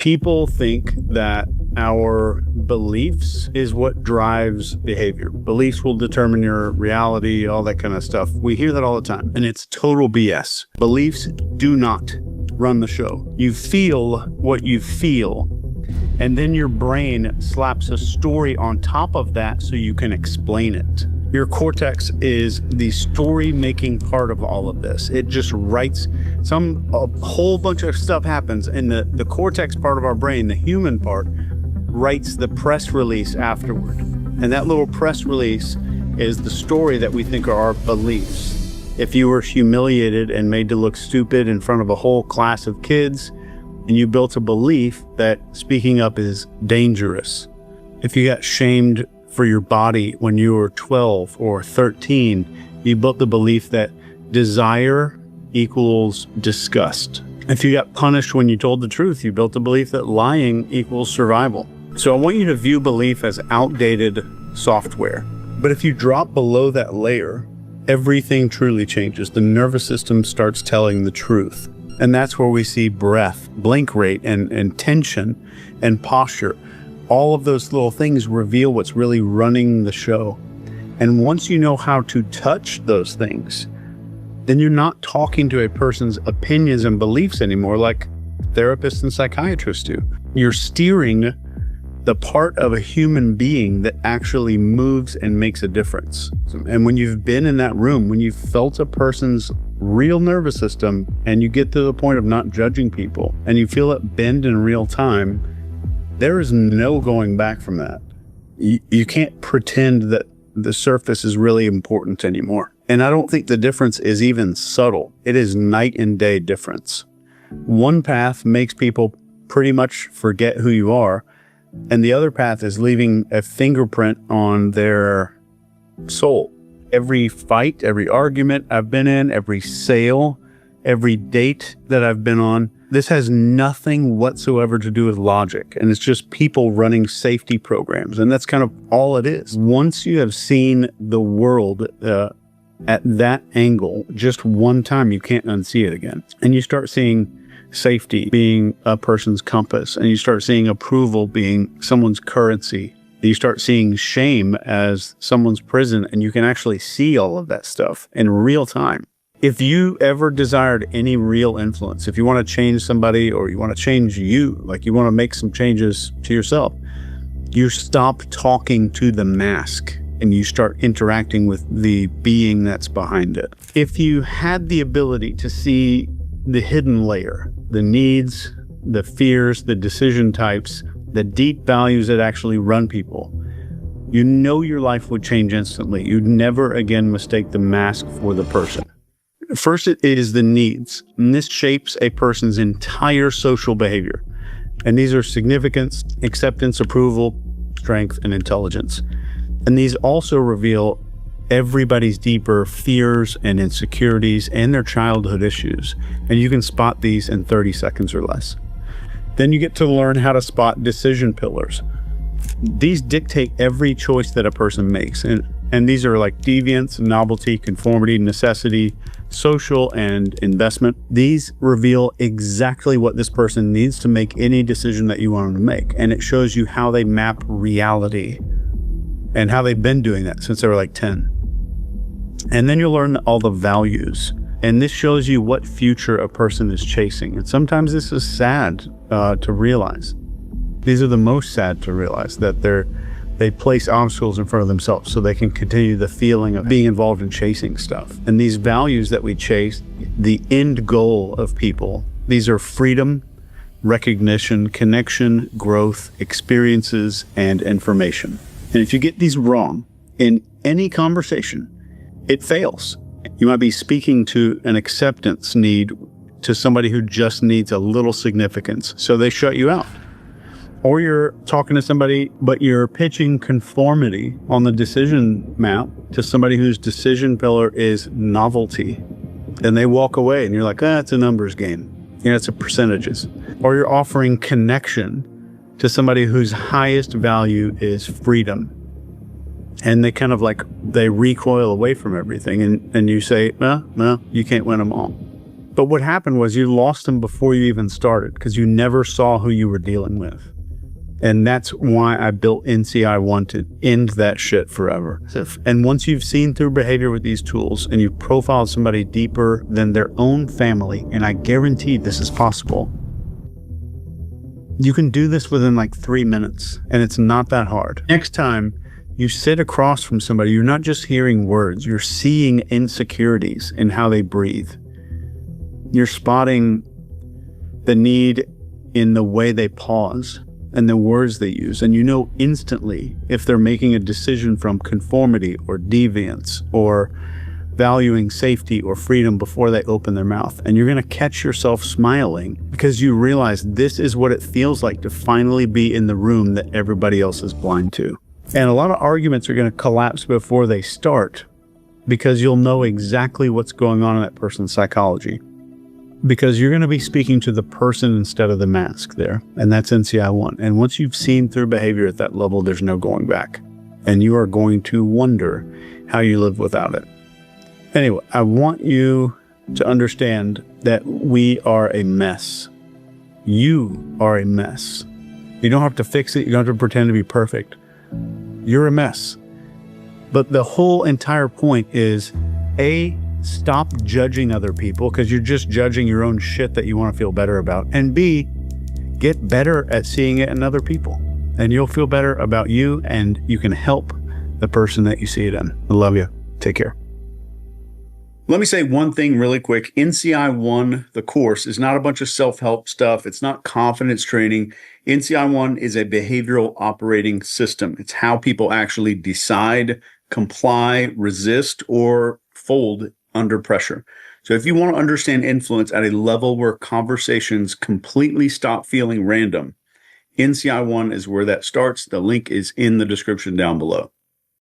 People think that our beliefs is what drives behavior. Beliefs will determine your reality, all that kind of stuff. We hear that all the time, and it's total BS. Beliefs do not run the show. You feel what you feel, and then your brain slaps a story on top of that so you can explain it. Your cortex is the story-making part of all of this. It just writes a whole bunch of stuff happens, and the cortex part of our brain, the human part, writes the press release afterward. And that little press release is the story that we think are our beliefs. If you were humiliated and made to look stupid in front of a whole class of kids, and you built a belief that speaking up is dangerous. If you got shamed for your body when you were 12 or 13, you built the belief that desire equals disgust. If you got punished when you told the truth, you built the belief that lying equals survival. So I want you to view belief as outdated software. But if you drop below that layer, everything truly changes. The nervous system starts telling the truth. And that's where we see breath, blink rate, and tension and posture. All of those little things reveal what's really running the show. And once you know how to touch those things, then you're not talking to a person's opinions and beliefs anymore like therapists and psychiatrists do. You're steering the part of a human being that actually moves and makes a difference. And when you've been in that room, when you've felt a person's real nervous system, and you get to the point of not judging people, and you feel it bend in real time, there is no going back from that. You can't pretend that the surface is really important anymore. And I don't think the difference is even subtle. It is night and day difference. One path makes people pretty much forget who you are, and the other path is leaving a fingerprint on their soul. Every fight, every argument I've been in, every sale, every date that I've been on, this has nothing whatsoever to do with logic. And it's just people running safety programs. And that's kind of all it is. Once you have seen the world at that angle, just one time, you can't unsee it again. And you start seeing safety being a person's compass. And you start seeing approval being someone's currency. You start seeing shame as someone's prison. And you can actually see all of that stuff in real time. If you ever desired any real influence, if you want to change somebody or you want to change you, like you want to make some changes to yourself, you stop talking to the mask and you start interacting with the being that's behind it. If you had the ability to see the hidden layer, the needs, the fears, the decision types, the deep values that actually run people, you know your life would change instantly. You'd never again mistake the mask for the person. First, it is the needs, and this shapes a person's entire social behavior. And these are significance, acceptance, approval, strength, and intelligence. And these also reveal everybody's deeper fears and insecurities and their childhood issues. And you can spot these in 30 seconds or less. Then you get to learn how to spot decision pillars. These dictate every choice that a person makes. And these are like deviance, novelty, conformity, necessity, social, and investment. These reveal exactly what this person needs to make any decision that you want them to make. And it shows you how they map reality and how they've been doing that since they were like 10. And then you'll learn all the values. And this shows you what future a person is chasing. And sometimes this is sad to realize. These are the most sad to realize, that they place obstacles in front of themselves so they can continue the feeling of being involved in chasing stuff. And these values that we chase, the end goal of people, these are freedom, recognition, connection, growth, experiences, and information. And if you get these wrong in any conversation, it fails. You might be speaking to an acceptance need to somebody who just needs a little significance, so they shut you out. Or you're talking to somebody, but you're pitching conformity on the decision map to somebody whose decision pillar is novelty. And they walk away and you're like, it's a numbers game. It's a percentages. Or you're offering connection to somebody whose highest value is freedom. And they kind of like, they recoil away from everything. And you say, no, you can't win them all. But what happened was you lost them before you even started because you never saw who you were dealing with. And that's why I built NCI1 to end that shit forever. And once you've seen through behavior with these tools and you've profiled somebody deeper than their own family, and I guarantee this is possible, you can do this within like 3 minutes, and it's not that hard. Next time you sit across from somebody, you're not just hearing words, you're seeing insecurities in how they breathe. You're spotting the need in the way they pause and the words they use, and you know instantly if they're making a decision from conformity or deviance or valuing safety or freedom before they open their mouth. And you're going to catch yourself smiling because you realize this is what it feels like to finally be in the room that everybody else is blind to. And a lot of arguments are going to collapse before they start because you'll know exactly what's going on in that person's psychology. Because you're going to be speaking to the person instead of the mask there. And that's NCI1. And once you've seen through behavior at that level, there's no going back. And you are going to wonder how you live without it. Anyway, I want you to understand that we are a mess. You are a mess. You don't have to fix it. You don't have to pretend to be perfect. You're a mess. But the whole entire point is, A, stop judging other people because you're just judging your own shit that you want to feel better about. And B, get better at seeing it in other people. And you'll feel better about you and you can help the person that you see it in. I love you. Take care. Let me say one thing really quick. NCI1, the course, is not a bunch of self-help stuff. It's not confidence training. NCI1 is a behavioral operating system. It's how people actually decide, comply, resist, or fold under pressure. So if you want to understand influence at a level where conversations completely stop feeling random, NCI1 is where that starts. The link is in the description down below.